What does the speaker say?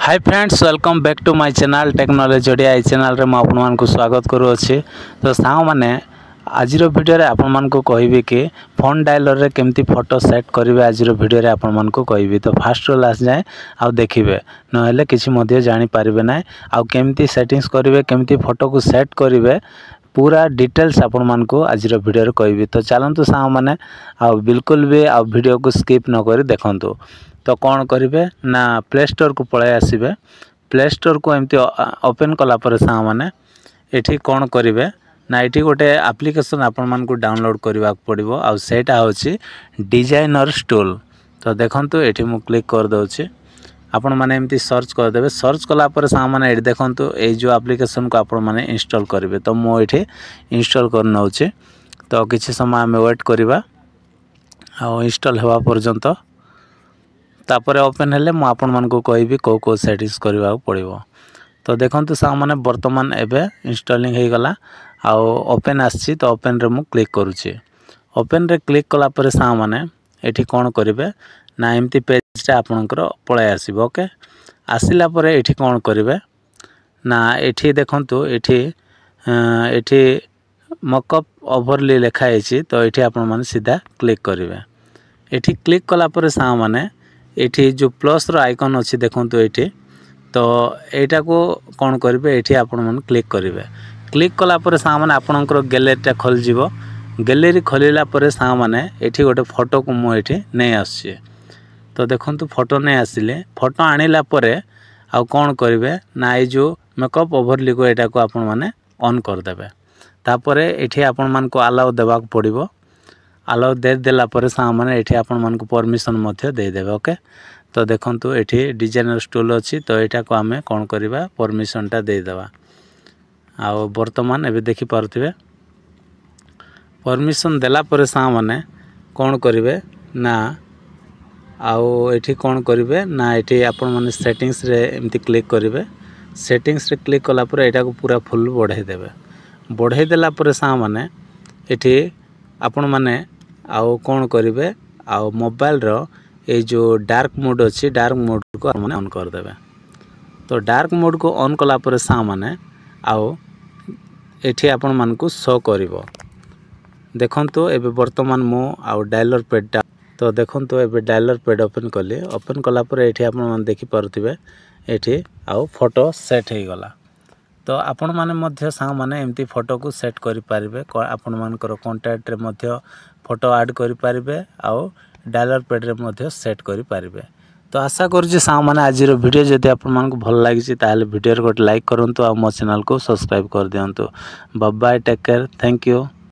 Hi friends welcome back to my channel technology Odia. ये channel रे मैं आपन को स्वागत करूँगी। तो सांग मैंने आज वीडियो रे आपन मान को कहबी कि फोन डायलर रे केमती फोटो सेट करेंगे। आज वीडियो रे आपन मान को कहबी तो फास्ट रो लास्ट जाए आउ देखिए नहेले किसी मध्य जानी पारिबे ना आउ केमती सेटिंग्स करेंगे केमती फोटो को सेट करेंगे पूरा डिटेल्स आपण मान को आज वीडियो रे कहबी। तो चलतु सांग मैंने आउ बिल्कुल भी आ वीडियो को स्किप न करी देखंतु। तो कौन करेंगे ना प्ले स्टोर को पलि आसबे। प्ले स्टोर को एमती ओपन कलापर सांग मैंने एठी कौन करेंगे ना ये गोटे एप्लिकेशन आपण मान को डाउनलोड करने पड़ो आ सेटा होची डिजाइनर्स टूल। तो देखंतु एठी मु क्लिक कर दउची आपण माने एमती सर्च कर देबे। सर्च कला पर सांग माने एठी देखंतु ए जो एप्लिकेशन को आपण माने इंस्टॉल करेंगे। तो मु एठी इंस्टॉल कर नउची तो किछि समय हम वेट करबा आ इंस्टॉल हेवा पर्यंत तापर ओपन हेले मु आपण मान को कहबी को सेटिंग्स करबा पड़ो। तो देखंतु सांग माने वर्तमान एबे इंस्टॉलिंग हे गला आ ओपन आछि। तो ओपन रे मु क्लिक करूची। ओपन रे क्लिक कला पर सांग माने एठी कोन करिवे ना एमती पेज टा आपनकर पळे आसीबो। ओके आसिला परे एठी कोन करिवे ना एठी देखंतु एठी मॉकअप ओवरले लिखा हैछि। तो एठी आपण माने सीधा क्लिक करिवे। एठी क्लिक कला पर सांग माने एठी जो प्लस रो आइकन अछि देखंतु एठी तो एटा को कौन करेंगे ये आपण मन क्लिक करेंगे। क्लिक कला पर सांग माने आपणकर गैलरीटा खोल जीवो। गैलरी खोलिला पर सांग माने एठी गोटे फोटो को मु एठी नै आसी। तो देखंतु फोटो नै आसिले फोटो आनिला परे आ कौन करेंगे ना ये जो मेकअप ओवरले को एटा को आपण माने ऑन कर देबे। तापरे एठी आपण मान को अलाउ देबाक पड़िबो। अलाउ दे देला पर सांग माने एठी आपण मान को परमिशन मध्य दे देबे। ओके तो देखंतु एठी डिजाइनर टूल अछि। तो एटा को आमे कोन करबा परमिशन टा दे देबा आ वर्तमान एबे देखि पारथिबे परमिशन देला पर सांग माने कोन करिवे ना आउ एठी कोन करिवे ना एठी आपण माने सेटिंग्स रे एमती क्लिक करिवे। सेटिंग्स रे क्लिक कला पर एटा को पूरा फुल बढ़ाई देबे। बढ़ाई देला पर सांग माने एठी आपण माने आउ कोन करिवे आउ मोबाइल रो ये जो डार्क मोड अच्छी डार्क मोड को मैंने ऑन कर देवे। तो डार्क मोड को ऑन कला पर सांग माने आओ एठी आपण मान को शो करिवो। देखंतु एबे वर्तमान मो आउ डायलर पेडटा तो देखंतु एबे डायलर पेड ओपन कले। ओपन कला पर एठी आपण मान देखि पारुथिबे एठी आउ फोटो सेट हे गला। तो आपण माने मध्य सांग माने एमती फोटो को सेट करि पारिबे। आपण मानकर कांटेक्ट रे मध्य फोटो ऐड करि पारिबे आउ डायलर पेड रे मध्य सेट करि पारिबे। तो आशा करूँ सांग माने आज वीडियो जदि आपण मान को भल लागी ताले वीडियो गोटे लाइक करंतु आ मो चैनल को सब्सक्राइब कर दियंतु। Bye bye take care thank you.